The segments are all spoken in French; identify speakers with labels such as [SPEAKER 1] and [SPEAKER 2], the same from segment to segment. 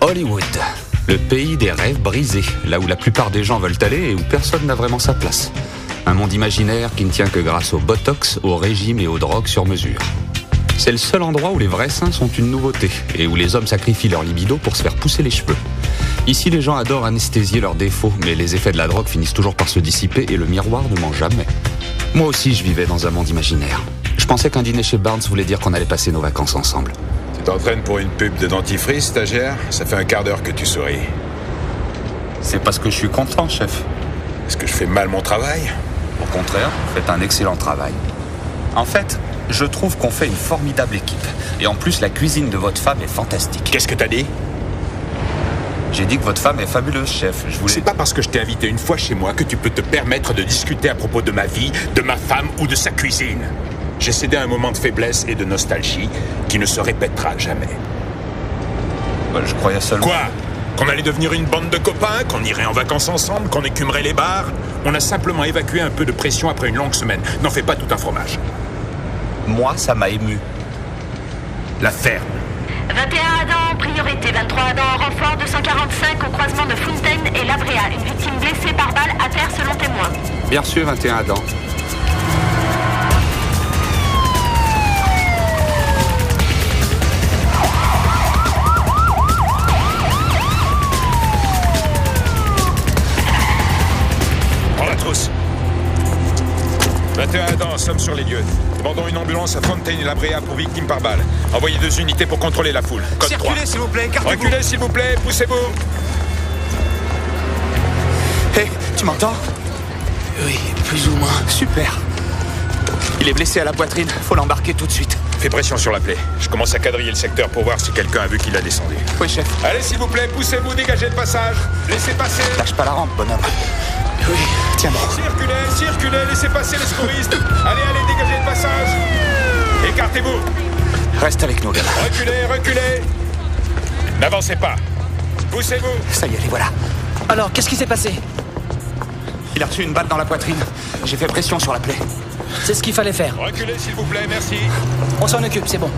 [SPEAKER 1] Hollywood, le pays des rêves brisés, là où la plupart des gens veulent aller et où personne n'a vraiment sa place. Un monde imaginaire qui ne tient que grâce au botox, au régime et aux drogues sur mesure. C'est le seul endroit où les vrais seins sont une nouveauté et où les hommes sacrifient leur libido pour se faire pousser les cheveux. Ici, les gens adorent anesthésier leurs défauts, mais les effets de la drogue finissent toujours par se dissiper et le miroir ne ment jamais. Moi aussi, je vivais dans un monde imaginaire. Je pensais qu'un dîner chez Barnes voulait dire qu'on allait passer nos vacances ensemble.
[SPEAKER 2] Tu t'entraînes pour une pub de dentifrice, stagiaire? Ça fait un quart d'heure que tu souris.
[SPEAKER 1] C'est parce que je suis content, chef.
[SPEAKER 2] Est-ce que je fais mal mon travail?
[SPEAKER 1] Au contraire, vous faites un excellent travail. En fait, je trouve qu'on fait une formidable équipe. Et en plus, la cuisine de votre femme est fantastique.
[SPEAKER 2] Qu'est-ce que t'as dit?
[SPEAKER 1] J'ai dit que votre femme est fabuleuse, chef.
[SPEAKER 2] C'est pas parce que je t'ai invité une fois chez moi que tu peux te permettre de discuter à propos de ma vie, de ma femme ou de sa cuisine. J'ai cédé à un moment de faiblesse et de nostalgie qui ne se répétera jamais.
[SPEAKER 1] Je croyais seulement...
[SPEAKER 2] Quoi? Qu'on allait devenir une bande de copains, qu'on irait en vacances ensemble, qu'on écumerait les bars? On a simplement évacué un peu de pression après une longue semaine. N'en fais pas tout un fromage.
[SPEAKER 1] Moi, ça m'a ému.
[SPEAKER 2] La ferme.
[SPEAKER 3] 21 Adam, priorité. 23 Adam, renfort 245 au croisement de Fontaine et Labréa. Une victime blessée par balle à terre selon témoin.
[SPEAKER 1] Bien sûr, 21 Adam.
[SPEAKER 2] Prends la trousse. 21 Adam, sommes sur les lieux. Demandons une ambulance à Fontaine et Labréa pour victime par balle. Envoyez 2 unités pour contrôler la foule. Code 3.
[SPEAKER 4] Circulez, s'il vous plaît, écartez-vous.
[SPEAKER 2] Reculez, s'il vous plaît, poussez-vous.
[SPEAKER 1] Hé, tu m'entends?
[SPEAKER 4] Oui, plus ou moins.
[SPEAKER 1] Super. Il est blessé à la poitrine, faut l'embarquer tout de suite.
[SPEAKER 2] Fais pression sur la plaie. Je commence à quadriller le secteur pour voir si quelqu'un a vu qu'il a descendu.
[SPEAKER 1] Oui, chef.
[SPEAKER 2] Allez, s'il vous plaît, poussez-vous, dégagez le passage. Laissez passer.
[SPEAKER 1] Lâche pas la rampe, bonhomme.
[SPEAKER 4] Oui.
[SPEAKER 1] Tiens bon.
[SPEAKER 2] Circulez, laissez passer les secouristes. Allez, dégagez le passage. Écartez-vous.
[SPEAKER 1] Reste avec nous, gamin.
[SPEAKER 2] Reculez. N'avancez pas. Poussez-vous.
[SPEAKER 1] Ça y est, les voilà.
[SPEAKER 4] Alors, qu'est-ce qui s'est passé?
[SPEAKER 1] Il a reçu une balle dans la poitrine. J'ai fait pression sur la plaie.
[SPEAKER 4] C'est ce qu'il fallait faire.
[SPEAKER 2] Reculez, s'il vous plaît, merci.
[SPEAKER 4] On s'en occupe, c'est bon.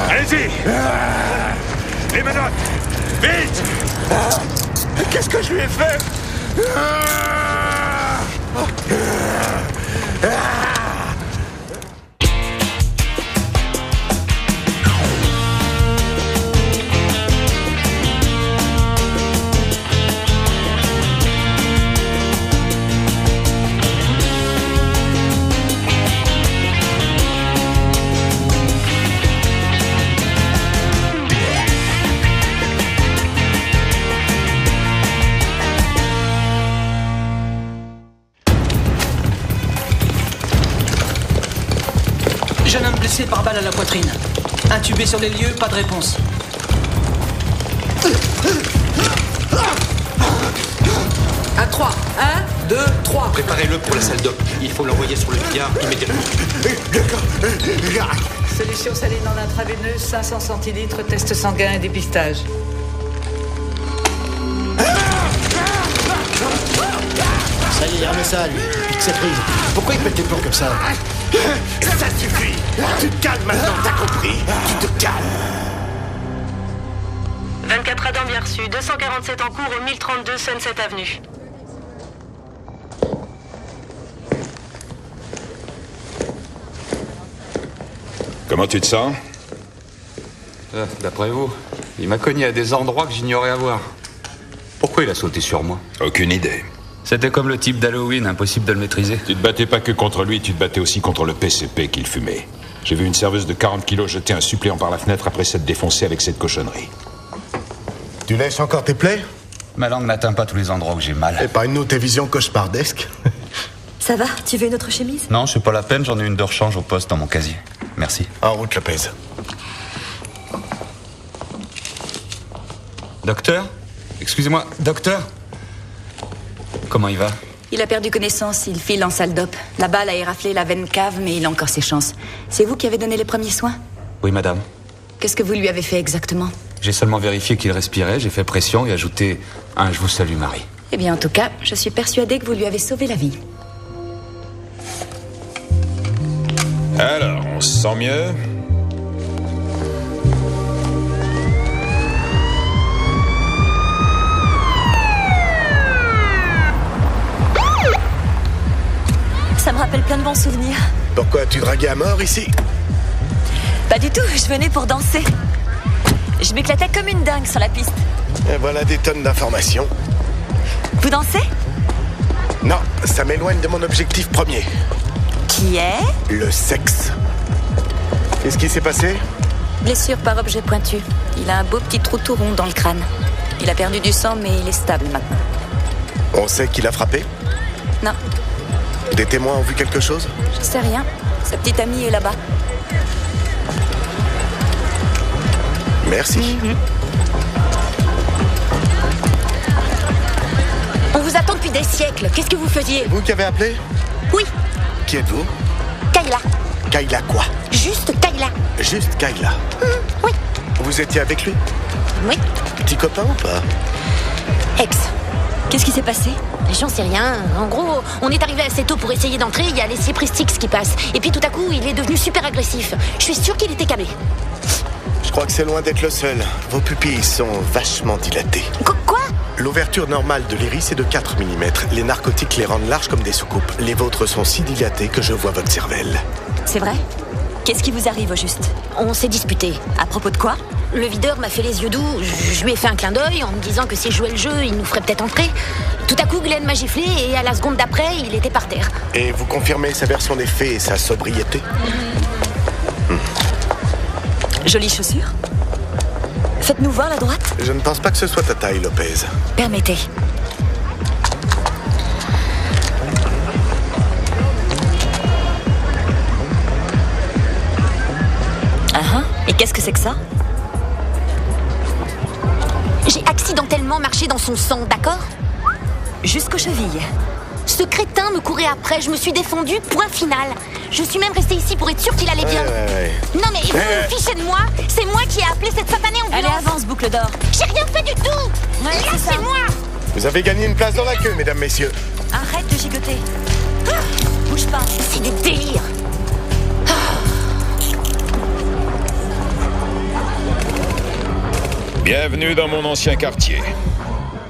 [SPEAKER 2] Allez-y. Les menottes. Vite.
[SPEAKER 5] Qu'est-ce que je lui ai fait?
[SPEAKER 4] Jeune homme blessé par balle à la poitrine. Intubé sur les lieux, pas de réponse. À 3. 1, 2, 3.
[SPEAKER 6] Préparez-le pour la salle d'op. Il faut l'envoyer sur le billard immédiatement.
[SPEAKER 7] Solution saline en intraveineuse, 500 centilitres, test sanguin et dépistage.
[SPEAKER 5] Ça y est, remets ça, lui. Pique cette prise. Pourquoi il pète tes plombs comme ça? Ça suffit. Tu te calmes maintenant, t'as compris? Tu te calmes.
[SPEAKER 3] 24 Adam bien reçu, 247 en cours au 1032 Sunset Avenue.
[SPEAKER 2] Comment tu te sens?
[SPEAKER 1] D'après vous, Il m'a cogné à des endroits que j'ignorais avoir. Pourquoi il a sauté sur moi?
[SPEAKER 2] Aucune idée.
[SPEAKER 1] C'était comme le type d'Halloween, impossible de le maîtriser.
[SPEAKER 2] Tu te battais pas que contre lui, tu te battais aussi contre le PCP qu'il fumait. J'ai vu une serveuse de 40 kilos jeter un suppléant par la fenêtre après s'être défoncée avec cette cochonnerie.
[SPEAKER 5] Tu lèches encore tes plaies?
[SPEAKER 1] Ma langue n'atteint pas tous les endroits où j'ai mal.
[SPEAKER 5] Et pas une autre vision cauchemardesque?
[SPEAKER 8] Ça va? Tu veux une autre chemise?
[SPEAKER 1] Non, c'est pas la peine, j'en ai une de rechange au poste dans mon casier. Merci.
[SPEAKER 5] En route, Lopez.
[SPEAKER 1] Docteur? Excusez-moi, docteur? Comment il va?
[SPEAKER 8] Il a perdu connaissance, il file en salle d'op. La balle a éraflé la veine cave, mais il a encore ses chances. C'est vous qui avez donné les premiers soins?
[SPEAKER 1] Oui, madame.
[SPEAKER 8] Qu'est-ce que vous lui avez fait exactement?
[SPEAKER 1] J'ai seulement vérifié qu'il respirait, j'ai fait pression et ajouté un « Je vous salue, Marie ».
[SPEAKER 8] Eh bien, en tout cas, je suis persuadée que vous lui avez sauvé la vie.
[SPEAKER 2] Alors, on se sent mieux?
[SPEAKER 8] Ça me rappelle plein de bons souvenirs.
[SPEAKER 5] Pourquoi tu draguais à mort ici?
[SPEAKER 8] Pas du tout, je venais pour danser. Je m'éclatais comme une dingue sur la piste.
[SPEAKER 5] Et voilà des tonnes d'informations.
[SPEAKER 8] Vous dansez?
[SPEAKER 5] Non, ça m'éloigne de mon objectif premier.
[SPEAKER 8] Qui est?
[SPEAKER 5] Le sexe. Qu'est-ce qui s'est passé?
[SPEAKER 8] Blessure par objet pointu. Il a un beau petit trou tout rond dans le crâne. Il a perdu du sang, mais il est stable maintenant.
[SPEAKER 5] On sait qui l'a frappé?
[SPEAKER 8] Non,
[SPEAKER 5] Des témoins ont vu quelque chose?
[SPEAKER 8] je sais rien. Sa petite amie est là-bas.
[SPEAKER 5] Merci.
[SPEAKER 8] On vous attend depuis des siècles. Qu'est-ce que vous faisiez?
[SPEAKER 5] Vous qui avez appelé?
[SPEAKER 8] Oui,
[SPEAKER 5] Qui êtes-vous?
[SPEAKER 8] Kayla.
[SPEAKER 5] Kayla quoi?
[SPEAKER 8] Juste Kayla.
[SPEAKER 5] Juste Kayla.
[SPEAKER 8] Oui.
[SPEAKER 5] Vous étiez avec lui?
[SPEAKER 8] Oui.
[SPEAKER 5] Petit copain ou pas?
[SPEAKER 8] Ex. Qu'est-ce qui s'est passé?
[SPEAKER 9] J'en sais rien. En gros, on est arrivé assez tôt pour essayer d'entrer, il y a les Cypristics qui passent. Et puis tout à coup, il est devenu super agressif. Je suis sûre qu'il était câblé.
[SPEAKER 5] Je crois que c'est loin d'être le seul. Vos pupilles sont vachement dilatées.
[SPEAKER 9] Quoi?
[SPEAKER 5] L'ouverture normale de l'iris est de 4 mm. Les narcotiques les rendent larges comme des soucoupes. Les vôtres sont si dilatées que je vois votre cervelle.
[SPEAKER 8] C'est vrai? Qu'est-ce qui vous arrive au juste?
[SPEAKER 9] On s'est disputé.
[SPEAKER 8] À propos de quoi?
[SPEAKER 9] Le videur m'a fait les yeux doux, je lui ai fait un clin d'œil en me disant que si je jouais le jeu, il nous ferait peut-être entrer. Tout à coup, Glenn m'a giflé et à la seconde d'après, il était par terre.
[SPEAKER 5] Et vous confirmez sa version des faits et sa sobriété?
[SPEAKER 8] Jolie chaussure. Faites-nous voir la droite.
[SPEAKER 5] Je ne pense pas que ce soit ta taille, Lopez.
[SPEAKER 8] Permettez. Et qu'est-ce que c'est que ça?
[SPEAKER 9] J'ai accidentellement marché dans son sang, d'accord?
[SPEAKER 8] Jusqu'aux chevilles.
[SPEAKER 9] Ce crétin me courait après, je me suis défendue, point final. Je suis même restée ici pour être sûre qu'il allait bien. Non mais vous vous fichez de moi? C'est moi qui ai appelé cette satanée ambulance.
[SPEAKER 8] Allez, avance, boucle d'or.
[SPEAKER 9] J'ai rien fait du tout. Lâchez-moi.
[SPEAKER 5] Vous avez gagné une place dans la queue, mesdames, messieurs.
[SPEAKER 8] Arrête de gigoter. Bouge pas.
[SPEAKER 9] C'est des délires.
[SPEAKER 2] Bienvenue dans mon ancien quartier.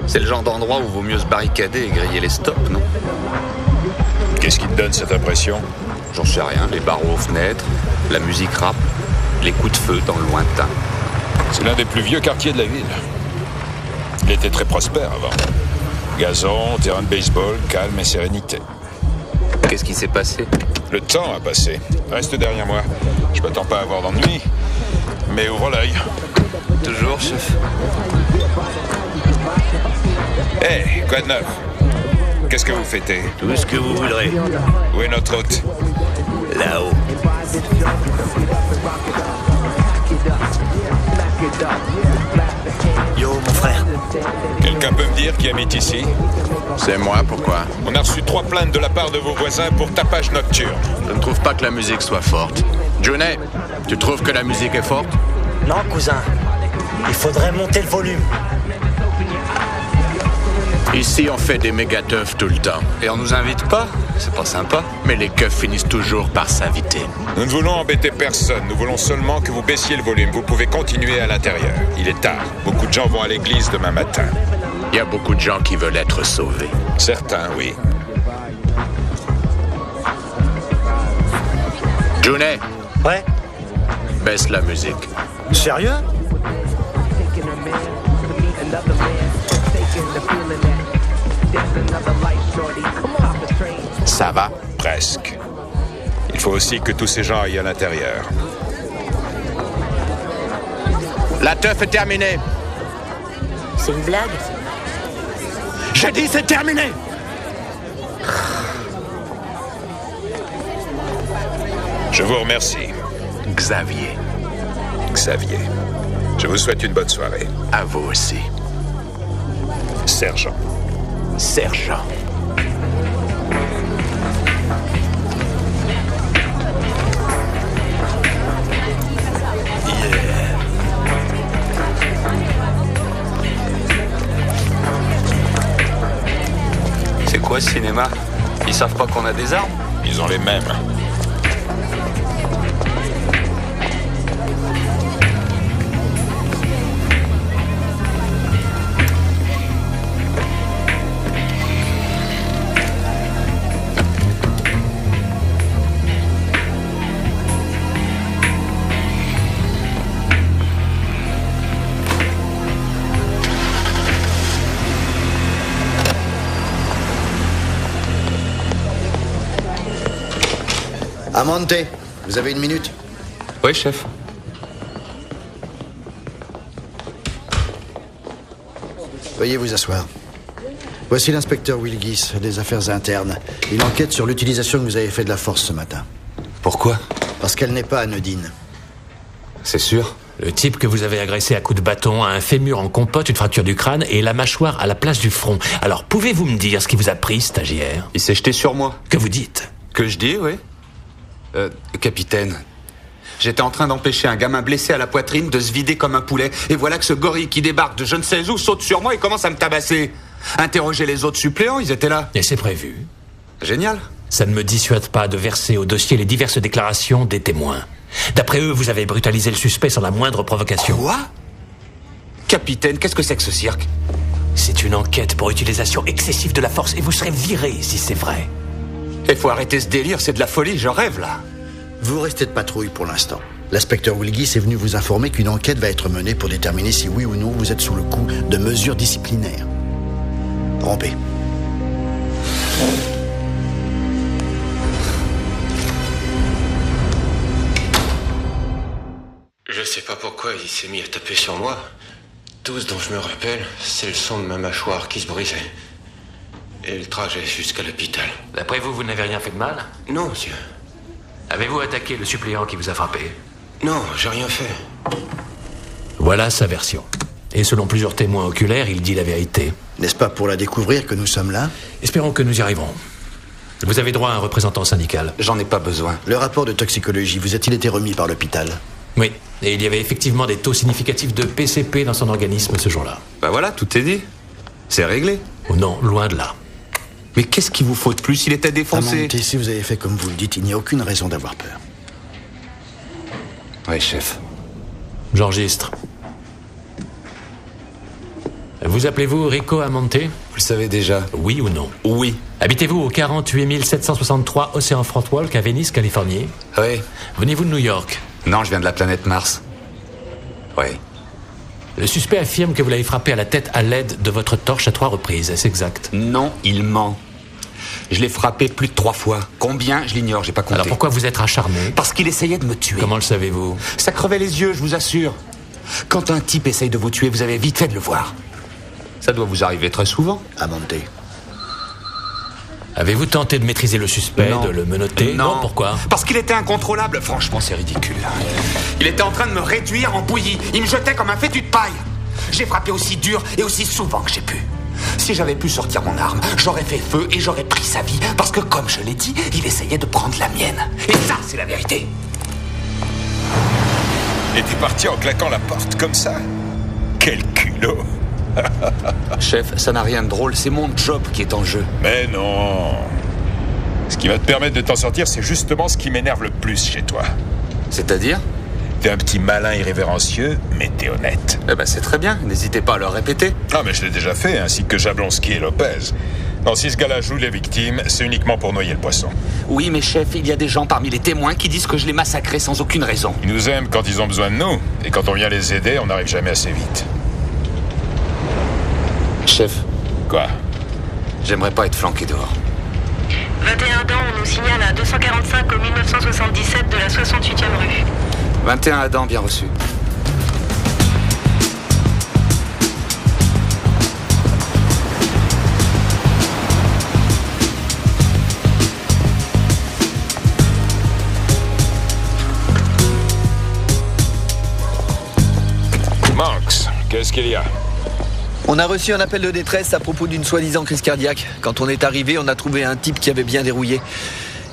[SPEAKER 1] C'est le genre d'endroit où vaut mieux se barricader et griller les stops, non?
[SPEAKER 2] Qu'est-ce qui te donne cette impression?
[SPEAKER 1] J'en sais rien, les barreaux aux fenêtres, la musique rap, les coups de feu dans le lointain.
[SPEAKER 2] C'est l'un des plus vieux quartiers de la ville. Il était très prospère avant. Gazon, terrain de baseball, calme et sérénité.
[SPEAKER 1] Qu'est-ce qui s'est passé?
[SPEAKER 2] Le temps a passé. Reste derrière moi. Je m'attends pas à avoir d'ennui, mais ouvre l'œil.
[SPEAKER 1] Toujours, chef.
[SPEAKER 2] Hé, quoi de neuf? Qu'est-ce que vous fêtez?
[SPEAKER 10] Tout ce que vous voudrez.
[SPEAKER 2] Où est notre hôte?
[SPEAKER 10] Là-haut. Yo, mon frère.
[SPEAKER 2] Quelqu'un peut me dire qui habite ici?
[SPEAKER 11] C'est moi, pourquoi?
[SPEAKER 2] On a reçu 3 plaintes de la part de vos voisins pour tapage nocturne.
[SPEAKER 11] Je ne trouve pas que la musique soit forte. Junet, tu trouves que la musique est forte?
[SPEAKER 10] Non, cousin. Il faudrait monter le volume.
[SPEAKER 11] Ici, on fait des méga teufs tout le temps.
[SPEAKER 1] Et on nous invite pas? C'est pas sympa.
[SPEAKER 11] Mais les keufs finissent toujours par s'inviter.
[SPEAKER 2] Nous ne voulons embêter personne. Nous voulons seulement que vous baissiez le volume. Vous pouvez continuer à l'intérieur. Il est tard. Beaucoup de gens vont à l'église demain matin.
[SPEAKER 11] Il y a beaucoup de gens qui veulent être sauvés.
[SPEAKER 2] Certains, oui.
[SPEAKER 11] Junet,
[SPEAKER 10] Ouais?
[SPEAKER 11] baisse la musique.
[SPEAKER 10] Sérieux?
[SPEAKER 11] Ça va?
[SPEAKER 2] Presque. Il faut aussi que tous ces gens aillent à l'intérieur.
[SPEAKER 11] La teuf est terminée.
[SPEAKER 8] C'est une blague?
[SPEAKER 11] J'ai dit c'est terminé.
[SPEAKER 2] Je vous remercie.
[SPEAKER 11] Xavier.
[SPEAKER 2] Xavier. Je vous souhaite une bonne soirée.
[SPEAKER 11] À vous aussi.
[SPEAKER 2] Sergent.
[SPEAKER 11] Sergent.
[SPEAKER 1] C'est quoi ce cinéma? Ils savent pas qu'on a des armes?
[SPEAKER 2] Ils ont les mêmes.
[SPEAKER 5] Amante, vous avez une minute?
[SPEAKER 1] Oui, chef.
[SPEAKER 5] Veuillez vous asseoir. Voici l'inspecteur Wilgis, des affaires internes. Il enquête sur l'utilisation que vous avez fait de la force ce matin.
[SPEAKER 1] Pourquoi?
[SPEAKER 5] Parce qu'elle n'est pas anodine.
[SPEAKER 1] C'est sûr.
[SPEAKER 12] Le type que vous avez agressé à coups de bâton a un fémur en compote, une fracture du crâne et la mâchoire à la place du front. Alors, pouvez-vous me dire ce qui vous a pris, stagiaire?
[SPEAKER 1] Il s'est jeté sur moi.
[SPEAKER 12] Que vous dites?
[SPEAKER 1] Que je dis, oui. Capitaine, j'étais en train d'empêcher un gamin blessé à la poitrine de se vider comme un poulet. Et voilà que ce gorille qui débarque de je ne sais où saute sur moi et commence à me tabasser. Interroger les autres suppléants, ils étaient là.
[SPEAKER 12] Et c'est prévu.
[SPEAKER 1] Génial.
[SPEAKER 12] Ça ne me dissuade pas de verser au dossier les diverses déclarations des témoins. D'après eux, vous avez brutalisé le suspect sans la moindre provocation.
[SPEAKER 1] Quoi? Capitaine, qu'est-ce que c'est que ce cirque?
[SPEAKER 12] C'est une enquête pour utilisation excessive de la force et vous serez viré si c'est vrai.
[SPEAKER 1] Il faut arrêter ce délire, c'est de la folie, je rêve là.
[SPEAKER 5] Vous restez de patrouille pour l'instant. L'inspecteur Wilgis est venu vous informer qu'une enquête va être menée pour déterminer si oui ou non vous êtes sous le coup de mesures disciplinaires. Rompez.
[SPEAKER 6] Je sais pas pourquoi il s'est mis à taper sur moi. Tout ce dont je me rappelle, c'est le son de ma mâchoire qui se brisait. Et le trajet jusqu'à l'hôpital.
[SPEAKER 12] D'après vous, vous n'avez rien fait de mal?
[SPEAKER 6] Non, monsieur.
[SPEAKER 12] Avez-vous attaqué le suppléant qui vous a frappé?
[SPEAKER 6] Non, j'ai rien fait.
[SPEAKER 12] Voilà sa version. Et selon plusieurs témoins oculaires, il dit la vérité.
[SPEAKER 5] N'est-ce pas pour la découvrir que nous sommes là?
[SPEAKER 12] Espérons que nous y arriverons. Vous avez droit à un représentant syndical.
[SPEAKER 1] J'en ai pas besoin.
[SPEAKER 5] Le rapport de toxicologie vous a-t-il été remis par l'hôpital?
[SPEAKER 12] Oui, et il y avait effectivement des taux significatifs de PCP dans son organisme ce jour-là.
[SPEAKER 1] Bah voilà, tout est dit. C'est réglé.
[SPEAKER 12] Oh non, loin de là.
[SPEAKER 1] Mais qu'est-ce qu'il vous faut de plus? Il était défoncé.
[SPEAKER 5] Amante, si vous avez fait comme vous le dites, il n'y a aucune raison d'avoir peur.
[SPEAKER 1] Oui, chef.
[SPEAKER 12] J'enregistre. Vous appelez-vous Rico Amante?
[SPEAKER 1] Vous le savez déjà.
[SPEAKER 12] Oui ou non?
[SPEAKER 1] Oui.
[SPEAKER 12] Habitez-vous au 48 763 Ocean Front Walk à Venice, Californie?
[SPEAKER 1] Oui.
[SPEAKER 12] Venez-vous de New York?
[SPEAKER 1] Non, je viens de la planète Mars. Oui.
[SPEAKER 12] Le suspect affirme que vous l'avez frappé à la tête à l'aide de votre torche à 3 reprises, est-ce exact?
[SPEAKER 1] Non, il ment. Je l'ai frappé plus de 3 fois. Combien? Je l'ignore, j'ai pas compté.
[SPEAKER 12] Alors pourquoi vous êtes acharné?
[SPEAKER 1] Parce qu'il essayait de me tuer.
[SPEAKER 12] Comment le savez-vous?
[SPEAKER 1] Ça crevait les yeux, je vous assure. Quand un type essaye de vous tuer, vous avez vite fait de le voir. Ça doit vous arriver très souvent.
[SPEAKER 5] Amante.
[SPEAKER 12] Avez-vous tenté de maîtriser le suspect, de le menotter?
[SPEAKER 1] Non.
[SPEAKER 12] Pourquoi?
[SPEAKER 1] Parce qu'il était incontrôlable. Franchement, c'est ridicule. Il était en train de me réduire en bouillie. Il me jetait comme un fétu de paille. J'ai frappé aussi dur et aussi souvent que j'ai pu. Si j'avais pu sortir mon arme, j'aurais fait feu et j'aurais pris sa vie. Parce que, comme je l'ai dit, il essayait de prendre la mienne. Et ça, c'est la vérité.
[SPEAKER 2] Et t'es parti en claquant la porte comme ça? Quel culot!
[SPEAKER 1] Chef, ça n'a rien de drôle, c'est mon job qui est en jeu.
[SPEAKER 2] Mais non. Ce qui va te permettre de t'en sortir, c'est justement ce qui m'énerve le plus chez toi.
[SPEAKER 1] C'est-à-dire?
[SPEAKER 2] T'es un petit malin irrévérencieux, mais t'es honnête.
[SPEAKER 1] Eh ben c'est très bien, n'hésitez pas à le répéter.
[SPEAKER 2] Ah mais je l'ai déjà fait, ainsi que Jablonski et Lopez. Non, si ce gars-là joue les victimes, c'est uniquement pour noyer le poisson.
[SPEAKER 1] Oui, mais chef, il y a des gens parmi les témoins qui disent que je l'ai massacré sans aucune raison.
[SPEAKER 2] Ils nous aiment quand ils ont besoin de nous, et quand on vient les aider, on n'arrive jamais assez vite.
[SPEAKER 1] Chef,
[SPEAKER 2] Quoi?
[SPEAKER 1] J'aimerais pas être flanqué dehors.
[SPEAKER 3] 21 Adam, on nous signale à 245 au 1977 de la 68e rue.
[SPEAKER 1] 21 Adam, bien reçu.
[SPEAKER 2] Max, qu'est-ce qu'il y a?
[SPEAKER 13] On a reçu un appel de détresse à propos d'une soi-disant crise cardiaque. Quand on est arrivé, on a trouvé un type qui avait bien dérouillé.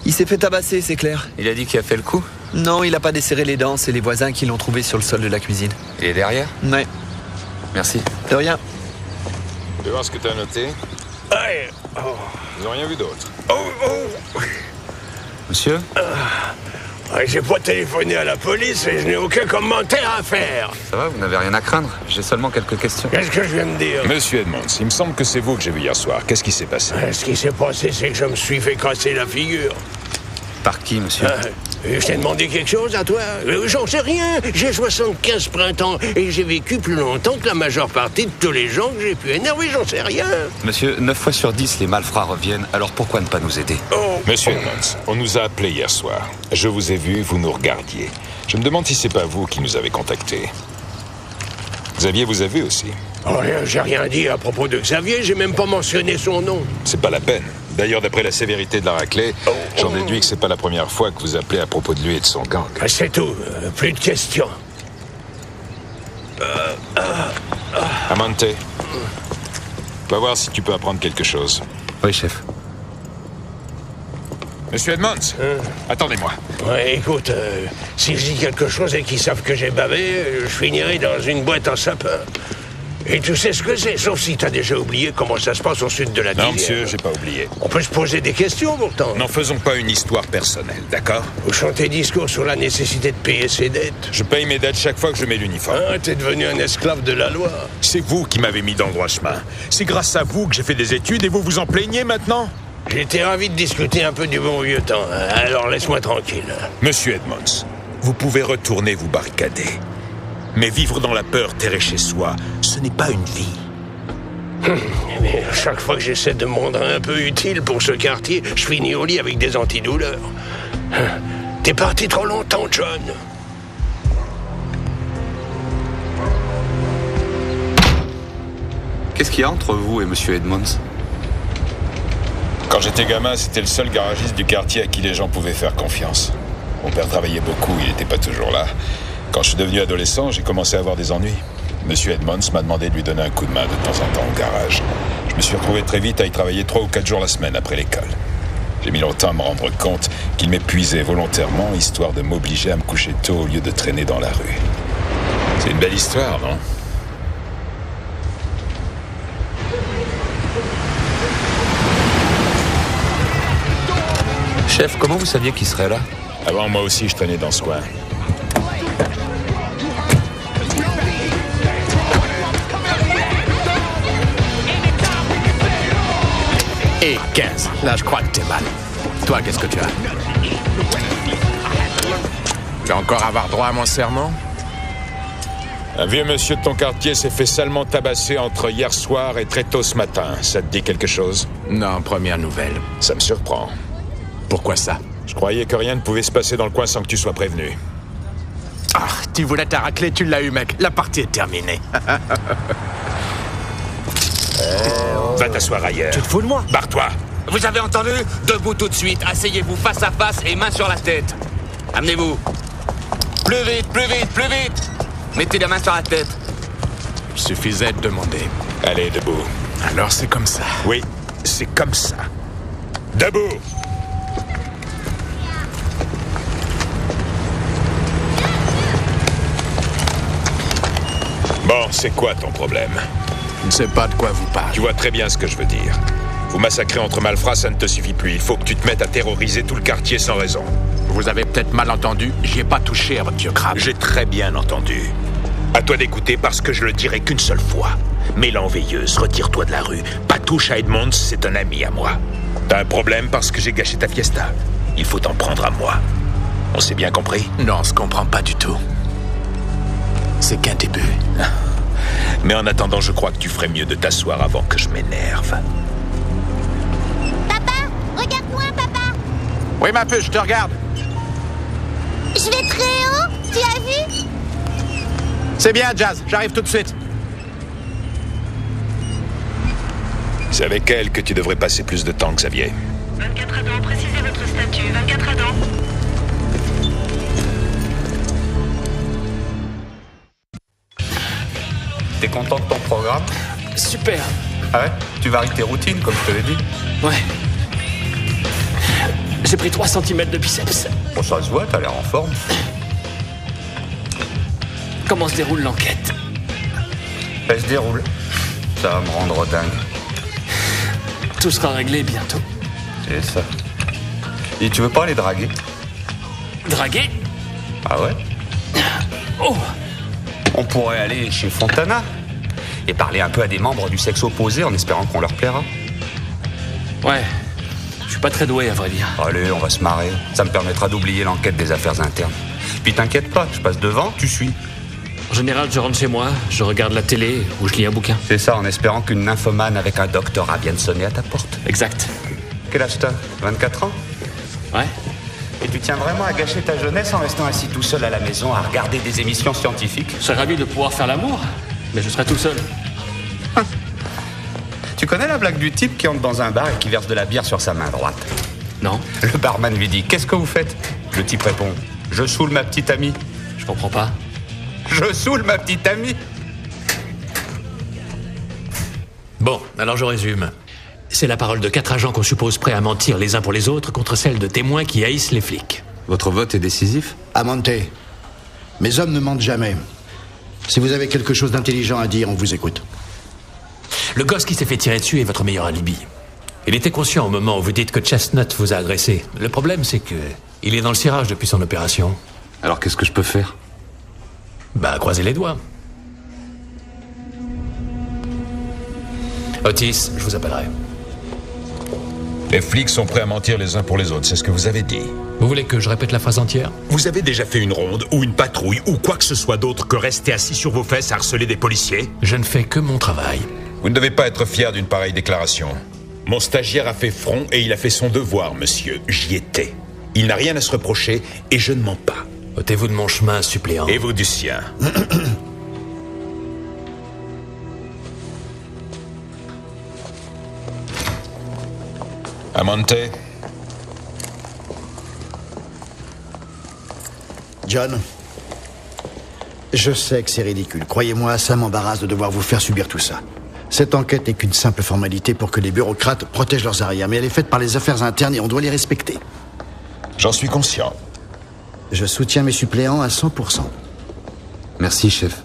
[SPEAKER 13] Il s'est fait tabasser, c'est clair.
[SPEAKER 1] Il a dit qu'il a fait le coup?
[SPEAKER 13] Non, il a pas desserré les dents, c'est les voisins qui l'ont trouvé sur le sol de la cuisine.
[SPEAKER 1] Il est derrière?
[SPEAKER 13] Ouais.
[SPEAKER 1] Merci.
[SPEAKER 13] De rien.
[SPEAKER 2] Tu veux voir ce que t'as noté?
[SPEAKER 14] Ouais.
[SPEAKER 2] Oh. Ils n'ont rien vu d'autre.
[SPEAKER 1] Monsieur?
[SPEAKER 14] J'ai pas téléphoné à la police et je n'ai aucun commentaire à faire.
[SPEAKER 1] Ça va, vous n'avez rien à craindre? J'ai seulement quelques questions.
[SPEAKER 14] Qu'est-ce que je viens de dire?
[SPEAKER 2] Monsieur Edmonds, il me semble que c'est vous que j'ai vu hier soir. Qu'est-ce qui s'est passé?
[SPEAKER 14] Ce qui s'est passé, c'est que je me suis fait casser la figure.
[SPEAKER 1] Par qui, monsieur?
[SPEAKER 14] Je t'ai demandé quelque chose à toi? J'en sais rien. J'ai 75 printemps et j'ai vécu plus longtemps que la majeure partie de tous les gens que j'ai pu énerver. J'en sais rien.
[SPEAKER 1] Monsieur, 9 fois sur 10, les malfrats reviennent. Alors pourquoi ne pas nous aider?
[SPEAKER 2] Monsieur Edmonds, on nous a appelés hier soir. Je vous ai vu, vous nous regardiez. Je me demande si c'est pas vous qui nous avez contactés. Xavier vous a vu aussi.
[SPEAKER 14] J'ai rien dit à propos de Xavier. J'ai même pas mentionné son nom.
[SPEAKER 2] C'est pas la peine. D'ailleurs, d'après la sévérité de la raclée, j'en déduis que c'est pas la première fois que vous appelez à propos de lui et de son gang.
[SPEAKER 14] C'est tout. Plus de questions.
[SPEAKER 2] Amante, va voir si tu peux apprendre quelque chose.
[SPEAKER 1] Oui, chef.
[SPEAKER 2] Monsieur Edmonds, attendez-moi.
[SPEAKER 14] Ouais, écoute, si je dis quelque chose et qu'ils savent que j'ai bavé, je finirai dans une boîte en sapin. Et tu sais ce que c'est, sauf si t'as déjà oublié comment ça se passe au sud de la ville.
[SPEAKER 2] Non, monsieur, j'ai pas oublié.
[SPEAKER 14] On peut se poser des questions, pourtant.
[SPEAKER 2] N'en faisons pas une histoire personnelle, d'accord?
[SPEAKER 14] Vous chantez discours sur la nécessité de payer ses dettes.
[SPEAKER 2] Je paye mes dettes chaque fois que je mets l'uniforme.
[SPEAKER 14] T'es devenu un esclave de la loi.
[SPEAKER 2] C'est vous qui m'avez mis dans le droit chemin. C'est grâce à vous que j'ai fait des études et vous vous en plaignez maintenant?
[SPEAKER 14] J'étais ravi de discuter un peu du bon vieux temps, alors laisse-moi tranquille.
[SPEAKER 2] Monsieur Edmonds, vous pouvez retourner vous barricader. Mais vivre dans la peur, terré chez soi, ce n'est pas une vie.
[SPEAKER 14] Mais chaque fois que j'essaie de me rendre un peu utile pour ce quartier, je finis au lit avec des antidouleurs. T'es parti trop longtemps, John.
[SPEAKER 1] Qu'est-ce qu'il y a entre vous et monsieur Edmonds?
[SPEAKER 2] Quand j'étais gamin, c'était le seul garagiste du quartier à qui les gens pouvaient faire confiance. Mon père travaillait beaucoup, il n'était pas toujours là. Quand je suis devenu adolescent, j'ai commencé à avoir des ennuis. Monsieur Edmonds m'a demandé de lui donner un coup de main de temps en temps au garage. Je me suis retrouvé très vite à y travailler 3 ou 4 jours la semaine après l'école. J'ai mis longtemps à me rendre compte qu'il m'épuisait volontairement, histoire de m'obliger à me coucher tôt au lieu de traîner dans la rue. C'est une belle histoire, non?
[SPEAKER 1] Chef, comment vous saviez qu'il serait là?
[SPEAKER 2] Avant, moi aussi, je traînais dans ce coin.
[SPEAKER 11] Et 15. Là, je crois que t'es mal. Toi, qu'est-ce que tu as? Tu vas encore avoir droit à mon serment?
[SPEAKER 2] Un vieux monsieur de ton quartier s'est fait salement tabasser entre hier soir et très tôt ce matin. Ça te dit quelque chose?
[SPEAKER 11] Non, première nouvelle.
[SPEAKER 2] Ça me surprend.
[SPEAKER 11] Pourquoi ça?
[SPEAKER 2] Je croyais que rien ne pouvait se passer dans le coin sans que tu sois prévenu.
[SPEAKER 11] Ah, tu voulais ta raclée, tu l'as eu, mec. La partie est terminée.
[SPEAKER 2] Va t'asseoir ailleurs.
[SPEAKER 11] Tu te fous de moi?
[SPEAKER 2] Barre-toi.
[SPEAKER 15] Vous avez entendu? Debout tout de suite. Asseyez-vous face à face et main sur la tête. Amenez-vous. Plus vite, plus vite, plus vite. Mettez la main sur la tête.
[SPEAKER 11] Il suffisait de demander.
[SPEAKER 2] Allez, debout.
[SPEAKER 11] Alors c'est comme ça.
[SPEAKER 2] Oui, c'est comme ça. Debout. Bon, c'est quoi ton problème?
[SPEAKER 11] Je ne sais pas de quoi vous parlez.
[SPEAKER 2] Tu vois très bien ce que je veux dire. Vous massacrer entre malfrats, ça ne te suffit plus. Il faut que tu te mettes à terroriser tout le quartier sans raison.
[SPEAKER 11] Vous avez peut-être mal entendu. J'y ai pas touché à votre vieux crabe.
[SPEAKER 2] J'ai très bien entendu. À toi d'écouter parce que je le dirai qu'une seule fois. Mélan Veilleuse, retire-toi de la rue. Pas touche à Edmonds, c'est un ami à moi. T'as un problème parce que j'ai gâché ta fiesta. Il faut t'en prendre à moi. On s'est bien compris?
[SPEAKER 11] Non, on se comprend pas du tout. C'est qu'un début.
[SPEAKER 2] Mais en attendant, je crois que tu ferais mieux de t'asseoir avant que je m'énerve.
[SPEAKER 9] Papa, regarde-moi, papa.
[SPEAKER 11] Oui, ma puce, je te regarde.
[SPEAKER 9] Je vais très haut, tu as vu?
[SPEAKER 11] C'est bien, Jazz, j'arrive tout de suite.
[SPEAKER 2] C'est avec elle que tu devrais passer plus de temps, Xavier.
[SPEAKER 3] 24 Adam, précisez votre statut. 24 Adam.
[SPEAKER 1] T'es content de ton programme?
[SPEAKER 4] Super.
[SPEAKER 1] Ah ouais? Tu varies tes routines, comme je te l'ai dit?
[SPEAKER 4] Ouais. J'ai pris 3 cm de biceps.
[SPEAKER 1] Bon, ça se voit, t'as l'air en forme.
[SPEAKER 4] Comment se déroule l'enquête?
[SPEAKER 1] Elle se déroule. Ça va me rendre dingue.
[SPEAKER 4] Tout sera réglé bientôt.
[SPEAKER 1] C'est ça. Et tu veux pas aller draguer?
[SPEAKER 4] Draguer?
[SPEAKER 1] Ah ouais?
[SPEAKER 4] Oh!
[SPEAKER 1] On pourrait aller chez Fontana et parler un peu à des membres du sexe opposé en espérant qu'on leur plaira.
[SPEAKER 4] Ouais. Je suis pas très doué, à vrai dire.
[SPEAKER 1] Allez, on va se marrer. Ça me permettra d'oublier l'enquête des affaires internes. Puis t'inquiète pas, je passe devant, tu suis.
[SPEAKER 4] En général, je rentre chez moi, je regarde la télé ou je lis un bouquin.
[SPEAKER 1] C'est ça, en espérant qu'une nymphomane avec un doctorat vienne sonner à ta porte.
[SPEAKER 4] Exact.
[SPEAKER 1] Quel âge t'as? 24 ans?
[SPEAKER 4] Ouais.
[SPEAKER 1] Et tu tiens vraiment à gâcher ta jeunesse en restant assis tout seul à la maison à regarder des émissions scientifiques?
[SPEAKER 4] Je serais ravi de pouvoir faire l'amour, mais je serais tout seul.
[SPEAKER 1] Tu connais la blague du type qui entre dans un bar et qui verse de la bière sur sa main droite?
[SPEAKER 4] Non.
[SPEAKER 1] Le barman lui dit « Qu'est-ce que vous faites ?» Le type répond « Je saoule ma petite amie. »
[SPEAKER 4] Je comprends pas.
[SPEAKER 1] Je saoule ma petite amie.
[SPEAKER 12] Bon, alors je résume. C'est la parole de 4 agents qu'on suppose prêts à mentir les uns pour les autres contre celle de témoins qui haïssent les flics.
[SPEAKER 1] Votre vote est décisif?
[SPEAKER 5] Amante, mes hommes ne mentent jamais. Si vous avez quelque chose d'intelligent à dire, on vous écoute.
[SPEAKER 12] Le gosse qui s'est fait tirer dessus est votre meilleur alibi. Il était conscient au moment où vous dites que Chestnut vous a agressé. Le problème, c'est que il est dans le cirage depuis son opération.
[SPEAKER 1] Alors qu'est-ce que je peux faire?
[SPEAKER 12] Bah, croisez les doigts. Otis, je vous appellerai.
[SPEAKER 2] Les flics sont prêts à mentir les uns pour les autres, c'est ce que vous avez dit.
[SPEAKER 12] Vous voulez que je répète la phrase entière?
[SPEAKER 16] Vous avez déjà fait une ronde ou une patrouille ou quoi que ce soit d'autre que rester assis sur vos fesses à harceler des policiers?
[SPEAKER 12] Je ne fais que mon travail.
[SPEAKER 2] Vous ne devez pas être fier d'une pareille déclaration. Mon stagiaire a fait front et il a fait son devoir, monsieur. J'y étais. Il n'a rien à se reprocher et je ne mens pas.
[SPEAKER 12] Ôtez-vous de mon chemin, suppléant.
[SPEAKER 2] Et vous du sien. Amante.
[SPEAKER 5] John, je sais que c'est ridicule. Croyez-moi, ça m'embarrasse de devoir vous faire subir tout ça. Cette enquête n'est qu'une simple formalité pour que les bureaucrates protègent leurs arrières, mais elle est faite par les affaires internes et on doit les respecter.
[SPEAKER 2] J'en suis conscient.
[SPEAKER 5] Je soutiens mes suppléants à 100%.
[SPEAKER 1] Merci, chef.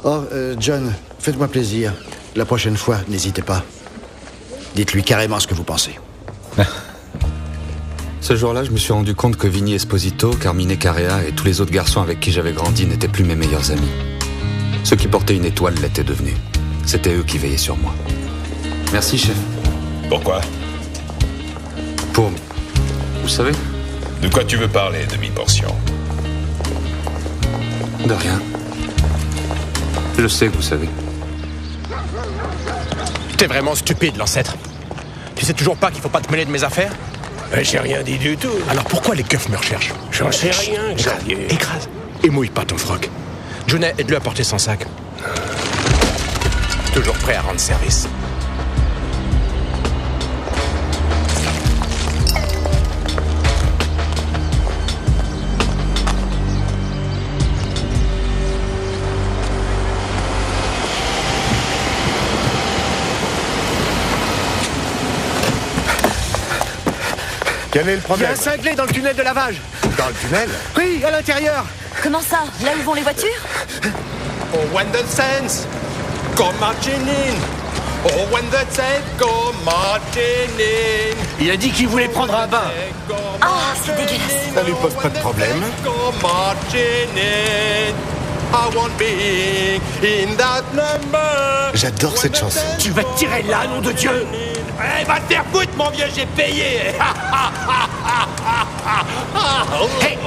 [SPEAKER 5] Oh, John, faites-moi plaisir. La prochaine fois, n'hésitez pas. Dites-lui carrément ce que vous pensez.
[SPEAKER 1] Ce jour-là, je me suis rendu compte que Vinny Esposito, Carmine Carrea et tous les autres garçons avec qui j'avais grandi n'étaient plus mes meilleurs amis. Ceux qui portaient une étoile l'étaient devenus. C'était eux qui veillaient sur moi. Merci, chef.
[SPEAKER 2] Pourquoi?
[SPEAKER 1] Pour... Vous savez?
[SPEAKER 2] De quoi tu veux parler, demi-portion?
[SPEAKER 1] De rien. Je sais que vous savez.
[SPEAKER 11] T'es vraiment stupide, l'ancêtre. Tu sais toujours pas qu'il faut pas te mêler de mes affaires?
[SPEAKER 14] J'ai rien dit du tout.
[SPEAKER 11] Alors pourquoi les keufs me recherchent?
[SPEAKER 14] J'en sais rien, Xavier.
[SPEAKER 11] Écrase. Et mouille pas ton froc. Johnny, aide-le à porter son sac. Toujours prêt à rendre service.
[SPEAKER 14] Quel est le problème?
[SPEAKER 11] Il y a un cinglé dans le tunnel de lavage.
[SPEAKER 14] Dans le tunnel?
[SPEAKER 11] Oui, à l'intérieur.
[SPEAKER 9] Comment ça? Là où vont les voitures?
[SPEAKER 11] Oh, when the sense, go marching in. Oh, when the sense, go marching in.
[SPEAKER 4] Il a dit qu'il voulait prendre un bain.
[SPEAKER 9] Ah, c'est dégueulasse.
[SPEAKER 14] Ça lui pose pas de problème.
[SPEAKER 11] Go marching in. I want be in that number.
[SPEAKER 14] J'adore cette chanson.
[SPEAKER 4] Tu vas te tirer là, nom de Dieu!
[SPEAKER 11] Eh, va te faire foutre, mon vieux, j'ai payé.
[SPEAKER 4] Hey,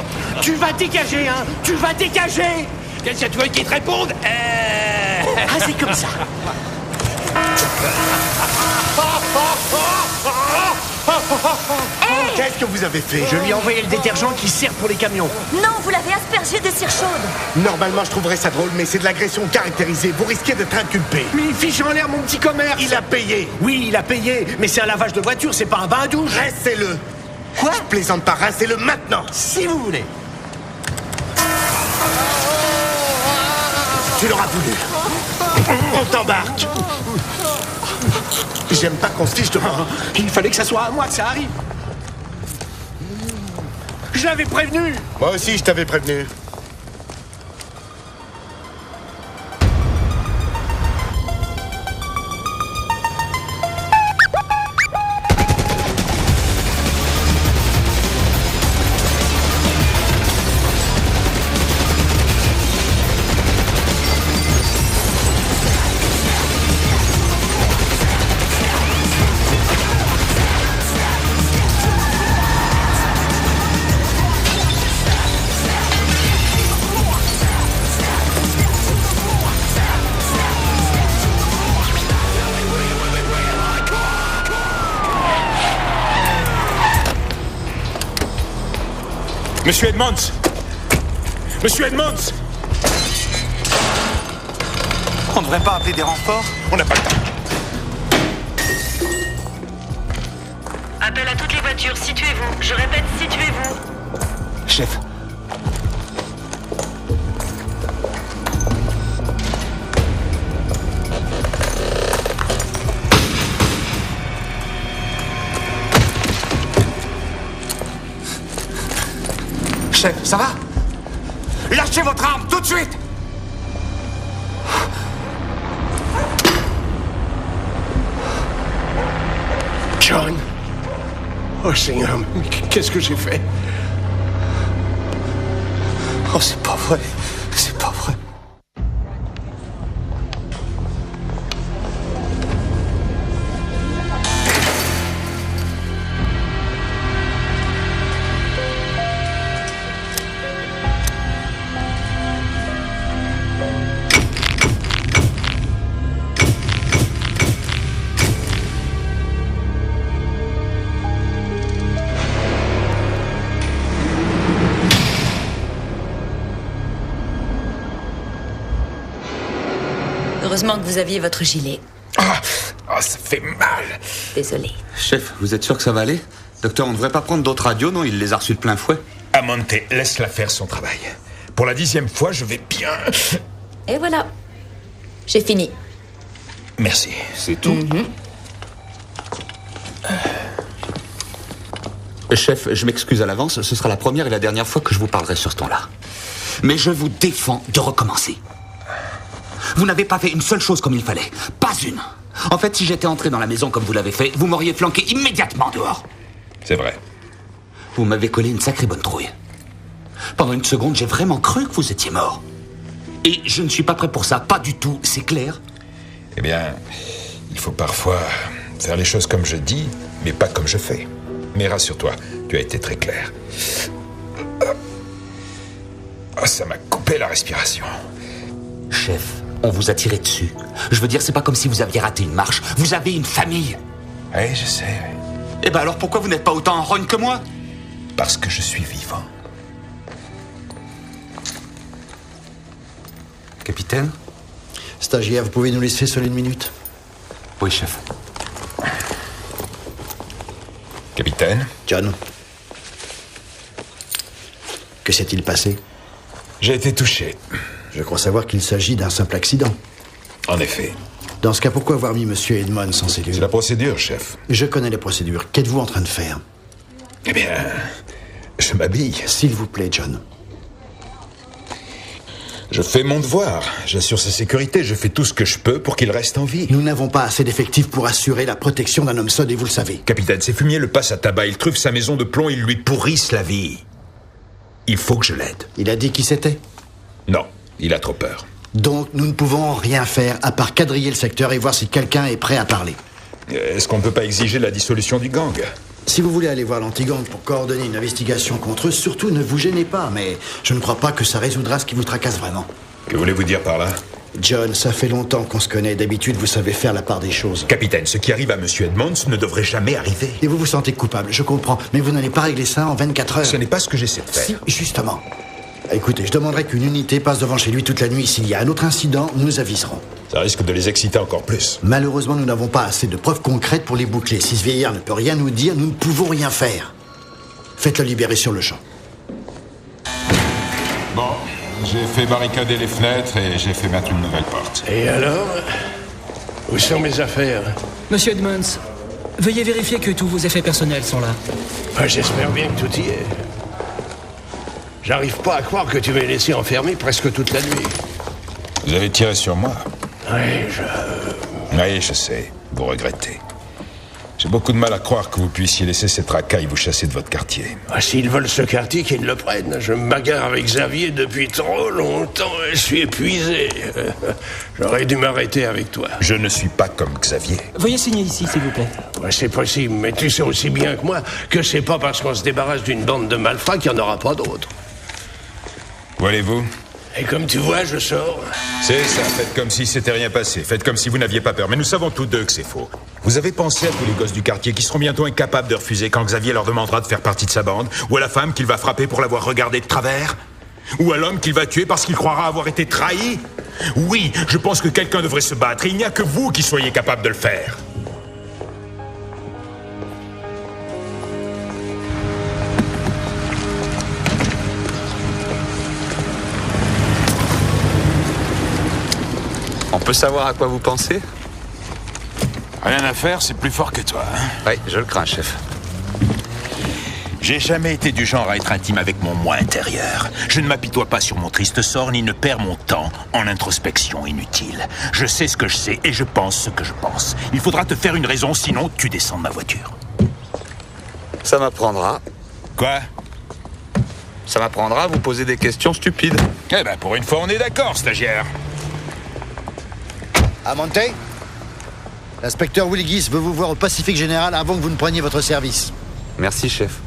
[SPEAKER 4] tu vas dégager, hein! Tu vas dégager!
[SPEAKER 14] Qu'est-ce que tu veux qu'il te réponde?
[SPEAKER 4] Ah, c'est comme ça.
[SPEAKER 9] Hey!
[SPEAKER 11] Qu'est-ce que vous avez fait? Je lui ai envoyé le détergent qui sert pour les camions.
[SPEAKER 9] Non, vous l'avez aspergé de cire chaude.
[SPEAKER 11] Normalement, je trouverais ça drôle, mais c'est de l'agression caractérisée. Vous risquez d'être inculpé.
[SPEAKER 4] Mais il fiche en l'air mon petit commerce.
[SPEAKER 11] Il a payé.
[SPEAKER 4] Oui, il a payé, mais c'est un lavage de voiture, c'est pas un bain à douche.
[SPEAKER 11] Rincez-le.
[SPEAKER 4] Quoi?
[SPEAKER 11] Je plaisante pas, rincez-le maintenant.
[SPEAKER 4] Si vous voulez.
[SPEAKER 11] Tu l'auras voulu. On t'embarque. J'aime pas qu'on se fiche de moi.
[SPEAKER 4] Il fallait que ça soit à moi que ça arrive. Je l'avais prévenu.
[SPEAKER 11] Moi aussi, je t'avais prévenu.
[SPEAKER 16] Monsieur Edmonds! Monsieur Edmonds!
[SPEAKER 17] On ne devrait pas appeler des renforts?
[SPEAKER 16] On n'a pas le temps.
[SPEAKER 3] Appel à toutes les voitures, situez-vous. Je répète, situez-vous.
[SPEAKER 17] Chef. Chef, ça va? Lâchez votre arme, tout de suite!
[SPEAKER 11] John. Oh Seigneur, mais qu'est-ce que j'ai fait?
[SPEAKER 17] Oh, c'est pas vrai. C'est pas vrai.
[SPEAKER 8] Heureusement que vous aviez votre gilet.
[SPEAKER 16] Ah, ça fait mal.
[SPEAKER 8] Désolé.
[SPEAKER 1] Chef, vous êtes sûr que ça va aller? Docteur, on ne devrait pas prendre d'autres radios, non? Il les a reçus de plein fouet.
[SPEAKER 16] Amonte, laisse-la faire son travail. Pour la 10e fois, je vais bien.
[SPEAKER 8] Et voilà. J'ai fini.
[SPEAKER 16] Merci. C'est tout?
[SPEAKER 1] Chef, je m'excuse à l'avance, ce sera la première et la dernière fois que je vous parlerai sur ce ton-là. Mais je vous défends de recommencer. Vous n'avez pas fait une seule chose comme il fallait. Pas une. En fait, si j'étais entré dans la maison comme vous l'avez fait, vous m'auriez flanqué immédiatement dehors.
[SPEAKER 2] C'est vrai.
[SPEAKER 1] Vous m'avez collé une sacrée bonne trouille. Pendant une seconde, j'ai vraiment cru que vous étiez mort. Et je ne suis pas prêt pour ça, pas du tout, c'est clair?
[SPEAKER 2] Eh bien, il faut parfois faire les choses comme je dis, mais pas comme je fais. Mais rassure-toi, tu as été très clair. Oh, ça m'a coupé la respiration.
[SPEAKER 1] Chef, on vous a tiré dessus. Je veux dire, c'est pas comme si vous aviez raté une marche. Vous avez une famille.
[SPEAKER 2] Oui, je sais.
[SPEAKER 1] Eh ben alors pourquoi vous n'êtes pas autant en rogne que moi?
[SPEAKER 2] Parce que je suis vivant.
[SPEAKER 1] Capitaine?
[SPEAKER 5] Stagiaire, vous pouvez nous laisser seul une minute?
[SPEAKER 1] Oui, chef.
[SPEAKER 2] Capitaine?
[SPEAKER 5] John? Que s'est-il passé?
[SPEAKER 2] J'ai été touché.
[SPEAKER 5] Je crois savoir qu'il s'agit d'un simple accident.
[SPEAKER 2] En effet.
[SPEAKER 5] Dans ce cas, pourquoi avoir mis M. Edmonds en cellule?
[SPEAKER 2] C'est la procédure, chef.
[SPEAKER 5] Je connais la procédure. Qu'êtes-vous en train de faire?
[SPEAKER 2] Eh bien, je m'habille.
[SPEAKER 5] S'il vous plaît, John.
[SPEAKER 2] Je fais mon devoir. J'assure sa sécurité. Je fais tout ce que je peux pour qu'il reste en vie.
[SPEAKER 5] Nous n'avons pas assez d'effectifs pour assurer la protection d'un homme seul, et vous le savez.
[SPEAKER 16] Capitaine, ces fumiers le passent à tabac. Ils truffent sa maison de plomb. Ils lui pourrissent la vie. Il faut que je l'aide.
[SPEAKER 5] Il a dit qui c'était?
[SPEAKER 2] Non, il a trop peur.
[SPEAKER 5] Donc, nous ne pouvons rien faire à part quadriller le secteur et voir si quelqu'un est prêt à parler.
[SPEAKER 2] Est-ce qu'on ne peut pas exiger la dissolution du gang?
[SPEAKER 5] Si vous voulez aller voir l'anti-gang pour coordonner une investigation contre eux, surtout ne vous gênez pas, mais je ne crois pas que ça résoudra ce qui vous tracasse vraiment.
[SPEAKER 2] Que voulez-vous dire par là?
[SPEAKER 5] John, ça fait longtemps qu'on se connaît. D'habitude, vous savez faire la part des choses.
[SPEAKER 16] Capitaine, ce qui arrive à Monsieur Edmonds ne devrait jamais arriver.
[SPEAKER 5] Et vous vous sentez coupable, je comprends. Mais vous n'allez pas régler ça en 24 heures.
[SPEAKER 16] Ce n'est pas ce que j'essaie de faire.
[SPEAKER 5] Si, justement. Écoutez, je demanderai qu'une unité passe devant chez lui toute la nuit. S'il y a un autre incident, nous aviserons.
[SPEAKER 2] Ça risque de les exciter encore plus.
[SPEAKER 5] Malheureusement, nous n'avons pas assez de preuves concrètes pour les boucler. Si ce vieillard ne peut rien nous dire, nous ne pouvons rien faire. Faites-le libérer sur le champ.
[SPEAKER 2] Bon, j'ai fait barricader les fenêtres et j'ai fait mettre une nouvelle porte.
[SPEAKER 14] Et alors? Où sont mes affaires?
[SPEAKER 4] Monsieur Edmonds, veuillez vérifier que tous vos effets personnels sont là.
[SPEAKER 14] J'espère bien que tout y est. J'arrive pas à croire que tu m'aies laissé enfermé presque toute la nuit.
[SPEAKER 2] Vous avez tiré sur moi.
[SPEAKER 14] Oui,
[SPEAKER 2] je sais. Vous regrettez. J'ai beaucoup de mal à croire que vous puissiez laisser cette racaille vous chasser de votre quartier.
[SPEAKER 14] S'ils veulent ce quartier, qu'ils le prennent. Je me bagarre avec Xavier depuis trop longtemps et je suis épuisé. J'aurais dû m'arrêter avec toi.
[SPEAKER 2] Je ne suis pas comme Xavier.
[SPEAKER 4] Veuillez signer ici, s'il vous plaît.
[SPEAKER 14] C'est possible, mais tu sais aussi bien que moi que c'est pas parce qu'on se débarrasse d'une bande de malfrats qu'il n'y en aura pas d'autres.
[SPEAKER 2] Où allez-vous?
[SPEAKER 14] Et comme tu vois, je sors.
[SPEAKER 16] C'est ça, faites comme si c'était rien passé. Faites comme si vous n'aviez pas peur. Mais nous savons tous deux que c'est faux. Vous avez pensé à tous les gosses du quartier qui seront bientôt incapables de refuser quand Xavier leur demandera de faire partie de sa bande? Ou à la femme qu'il va frapper pour l'avoir regardé de travers? Ou à l'homme qu'il va tuer parce qu'il croira avoir été trahi? Oui, je pense que quelqu'un devrait se battre et il n'y a que vous qui soyez capable de le faire.
[SPEAKER 1] On peut savoir à quoi vous pensez?
[SPEAKER 2] Rien à faire, c'est plus fort que toi.
[SPEAKER 1] Oui, je le crains, chef.
[SPEAKER 16] J'ai jamais été du genre à être intime avec mon moi intérieur. Je ne m'apitoie pas sur mon triste sort ni ne perds mon temps en introspection inutile. Je sais ce que je sais et je pense ce que je pense. Il faudra te faire une raison, sinon tu descends de ma voiture.
[SPEAKER 1] Ça m'apprendra.
[SPEAKER 2] Quoi?
[SPEAKER 1] Ça m'apprendra à vous poser des questions stupides.
[SPEAKER 2] Eh ben, pour une fois, on est d'accord, stagiaire.
[SPEAKER 5] Amante, l'inspecteur Willigis veut vous voir au Pacifique Général avant que vous ne preniez votre service.
[SPEAKER 1] Merci, chef.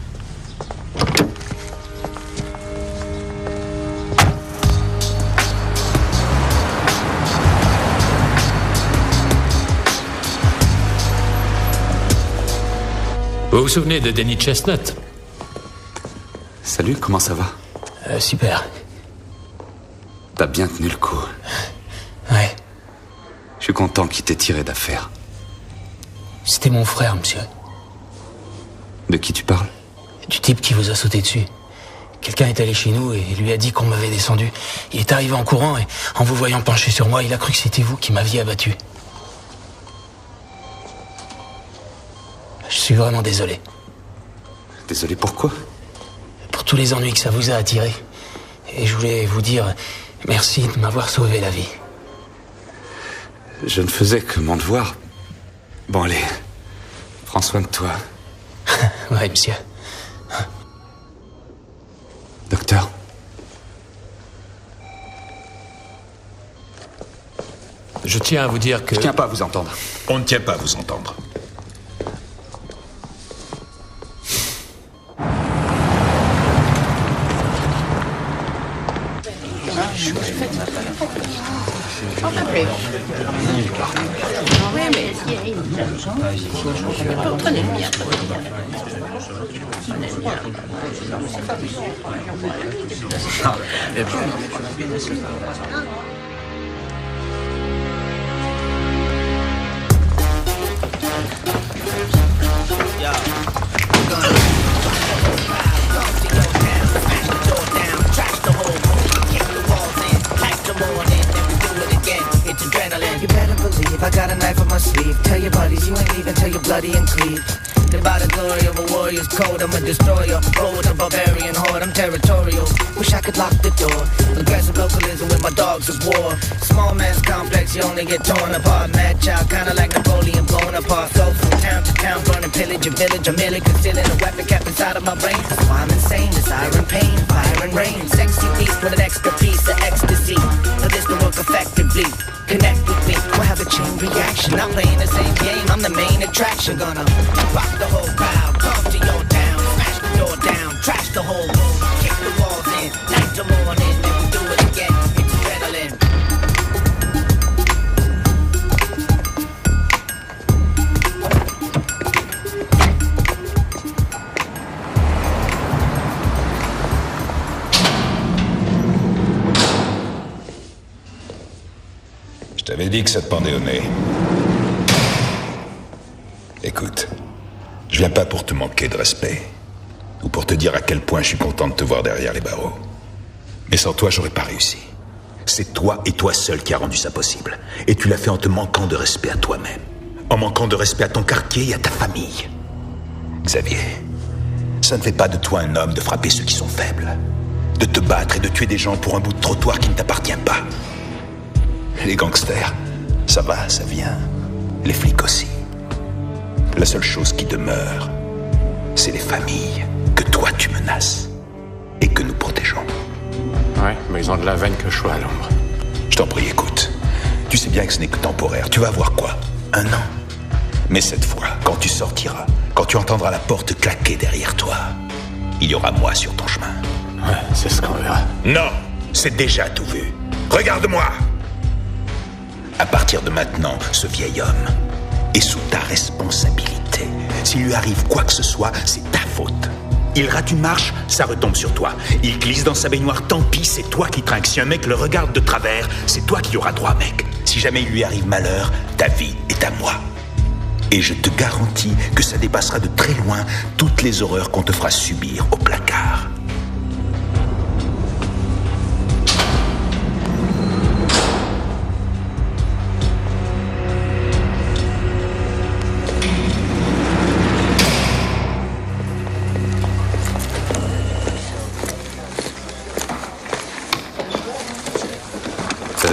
[SPEAKER 12] Vous vous souvenez de Denny Chestnut?
[SPEAKER 1] Salut, comment ça va?
[SPEAKER 4] Super.
[SPEAKER 1] T'as bien tenu le coup.
[SPEAKER 4] Ouais.
[SPEAKER 1] Je suis content qu'il t'ait tiré d'affaire.
[SPEAKER 4] C'était mon frère, monsieur.
[SPEAKER 1] De qui tu parles?
[SPEAKER 4] Du type qui vous a sauté dessus. Quelqu'un est allé chez nous et lui a dit qu'on m'avait descendu. Il est arrivé en courant et, en vous voyant pencher sur moi, il a cru que c'était vous qui m'aviez abattu. Je suis vraiment désolé.
[SPEAKER 1] Désolé pourquoi?
[SPEAKER 4] Pour tous les ennuis que ça vous a attirés. Et je voulais vous dire merci de m'avoir sauvé la vie.
[SPEAKER 1] Je ne faisais que mon devoir. Bon, allez. Prends soin de toi.
[SPEAKER 4] Ouais, monsieur.
[SPEAKER 1] Docteur.
[SPEAKER 12] Je tiens à vous dire que...
[SPEAKER 1] Je tiens pas à vous entendre.
[SPEAKER 16] On ne tient pas à vous entendre.
[SPEAKER 18] Oui, mais prenez le bien.
[SPEAKER 19] You better believe I got a knife on my sleeve. Tell your buddies you ain't leaving till you're bloody and cleaved. Live by the glory of a warrior's code. I'm a destroyer. Roll with a barbarian horde. I'm territorial. Wish I could lock the door. Aggressive localism with my dogs of war. Small man's complex, you only get torn apart. Mad child, kinda like Napoleon Bonaparte. Go from town to town, burning pillage your village. I'm merely concealing a weapon kept inside of my brain. That's why I'm insane, desiring pain, fire and rain. Sexy beast with an extra piece of ecstasy. For this to work effectively. Connect with me, we'll have a chain reaction. Not playing the same game, I'm the main attraction. Gonna rock the whole crowd, come to your town, smash the door down, trash the whole room, kick the walls in, night to morning, then we do it again. It's adrenaline.
[SPEAKER 2] t'avais dit que ça te pendait au nez. Écoute, je viens pas pour te manquer de respect, ou pour te dire à quel point je suis content de te voir derrière les barreaux. Mais sans toi, j'aurais pas réussi. C'est toi et toi seul qui a rendu ça possible. Et tu l'as fait en te manquant de respect à toi-même. En manquant de respect à ton quartier et à ta famille. Xavier, ça ne fait pas de toi un homme de frapper ceux qui sont faibles. De te battre et de tuer des gens pour un bout de trottoir qui ne t'appartient pas. Les gangsters, ça va, ça vient. Les flics aussi. La seule chose qui demeure, c'est les familles que toi tu menaces et que nous protégeons.
[SPEAKER 14] Ouais, mais ils ont de la veine que je sois à l'ombre.
[SPEAKER 2] Je t'en prie, écoute. Tu sais bien que ce n'est que temporaire. Tu vas avoir quoi? 1 an. Mais cette fois, quand tu sortiras, quand tu entendras la porte claquer derrière toi, il y aura moi sur ton chemin.
[SPEAKER 14] Ouais, c'est ce qu'on verra.
[SPEAKER 2] Non, c'est déjà tout vu. Regarde-moi. À partir de maintenant, ce vieil homme est sous ta responsabilité. S'il lui arrive quoi que ce soit, c'est ta faute. Il rate une marche, ça retombe sur toi. Il glisse dans sa baignoire, tant pis, c'est toi qui trinques. Si un mec le regarde de travers, c'est toi qui auras droit, mec. Si jamais il lui arrive malheur, ta vie est à moi. Et je te garantis que ça dépassera de très loin toutes les horreurs qu'on te fera subir au placard.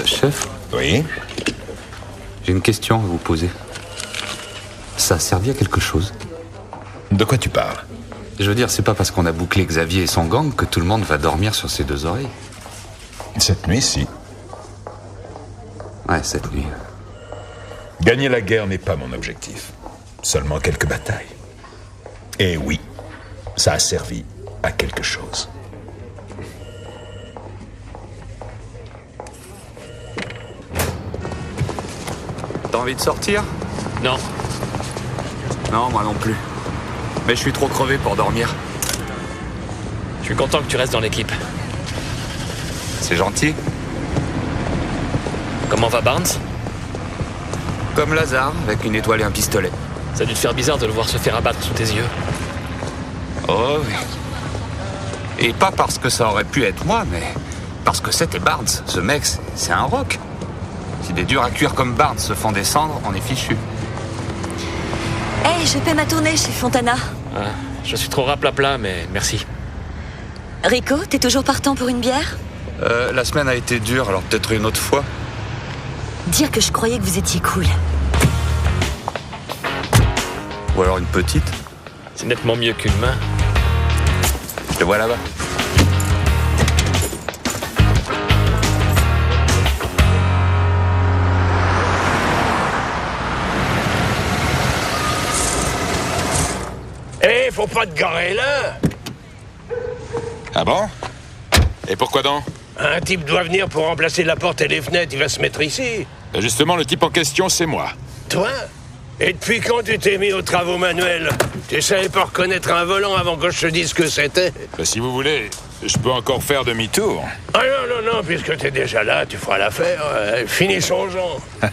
[SPEAKER 1] Chef?
[SPEAKER 2] Oui?
[SPEAKER 1] J'ai une question à vous poser. Ça a servi à quelque chose?
[SPEAKER 2] De quoi tu parles?
[SPEAKER 1] Je veux dire, c'est pas parce qu'on a bouclé Xavier et son gang que tout le monde va dormir sur ses 2 oreilles.
[SPEAKER 2] Cette nuit, si.
[SPEAKER 1] Ouais, cette nuit.
[SPEAKER 2] Gagner la guerre n'est pas mon objectif. Seulement quelques batailles. Et oui, ça a servi à quelque chose.
[SPEAKER 1] T'as envie de sortir?
[SPEAKER 12] Non.
[SPEAKER 1] Non, moi non plus. Mais je suis trop crevé pour dormir.
[SPEAKER 12] Je suis content que tu restes dans l'équipe.
[SPEAKER 1] C'est gentil.
[SPEAKER 12] Comment va Barnes?
[SPEAKER 1] Comme Lazare, avec une étoile et un pistolet.
[SPEAKER 12] Ça a dû te faire bizarre de le voir se faire abattre sous tes yeux.
[SPEAKER 1] Oh oui. Et pas parce que ça aurait pu être moi, mais parce que c'était Barnes. Ce mec, c'est un roc. Si des durs à cuire comme Barnes se font descendre, on est fichu.
[SPEAKER 8] Hey, je paie ma tournée chez Fontana.
[SPEAKER 12] Ah, je suis trop raplapla, mais merci.
[SPEAKER 8] Rico, t'es toujours partant pour une bière?
[SPEAKER 1] La semaine a été dure, alors peut-être une autre fois.
[SPEAKER 8] Dire que je croyais que vous étiez cool.
[SPEAKER 1] Ou alors une petite.
[SPEAKER 12] C'est nettement mieux qu'une main.
[SPEAKER 1] Je te vois là-bas.
[SPEAKER 14] Eh, faut pas te garer là!
[SPEAKER 2] Ah bon? Et pourquoi donc?
[SPEAKER 14] Un type doit venir pour remplacer la porte et les fenêtres, il va se mettre ici.
[SPEAKER 2] Justement, le type en question, c'est moi.
[SPEAKER 14] Toi? Et depuis quand tu t'es mis aux travaux manuels? Tu savais pas reconnaître un volant avant que je te dise ce que c'était?
[SPEAKER 2] Si vous voulez, je peux encore faire demi-tour.
[SPEAKER 14] Ah non, puisque t'es déjà là, tu feras l'affaire. Finissons-en.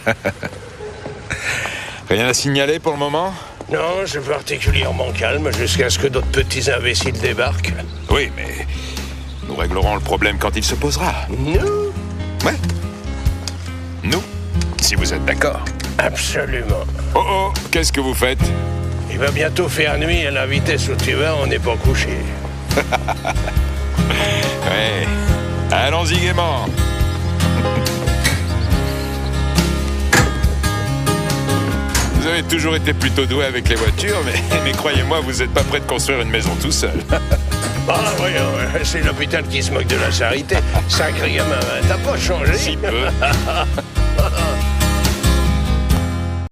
[SPEAKER 2] Rien à signaler pour le moment?
[SPEAKER 14] Non, c'est particulièrement calme jusqu'à ce que d'autres petits imbéciles débarquent.
[SPEAKER 2] Oui, mais nous réglerons le problème quand il se posera.
[SPEAKER 14] Nous?
[SPEAKER 2] Ouais. Nous, si vous êtes d'accord.
[SPEAKER 14] Absolument.
[SPEAKER 2] Oh, qu'est-ce que vous faites?
[SPEAKER 14] Il va bientôt faire nuit à la vitesse où tu vas, on n'est pas couché.
[SPEAKER 2] Ouais. Allons-y gaiement. Vous avez toujours été plutôt doué avec les voitures, mais croyez-moi, vous n'êtes pas prêt de construire une maison tout seul.
[SPEAKER 14] Ah, voyons, c'est l'hôpital qui se moque de la charité. Sacré gamin, t'as pas changé.
[SPEAKER 2] Si peu.